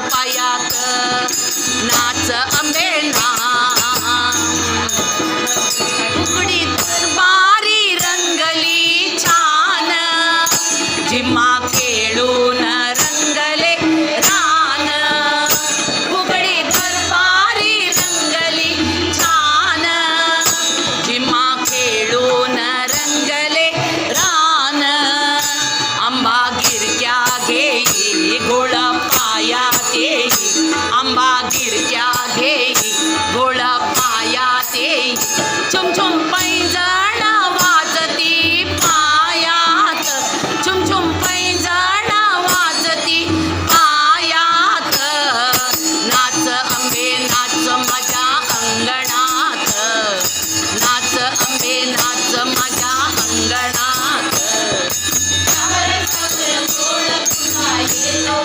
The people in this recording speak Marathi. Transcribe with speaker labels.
Speaker 1: पायात नाच अंबे उघडी दरबारी रंगली छान झिम्मा खेळून रंगले रान उघडी दरबारी रंगली छान झिम्मा खेळून रंगले रान आंबा गिरक्या घेई गोळ पायात येई आंबा गिरक्या घेई गोळ पायात येई छुमछुम पैंजण वाजती पायात छुमछुम पैंजण वाजती पायात नाच अंबे नाच माझ्या अंगणात नाच अंबे नाच माझ्या अंगणात गोड तुला येतो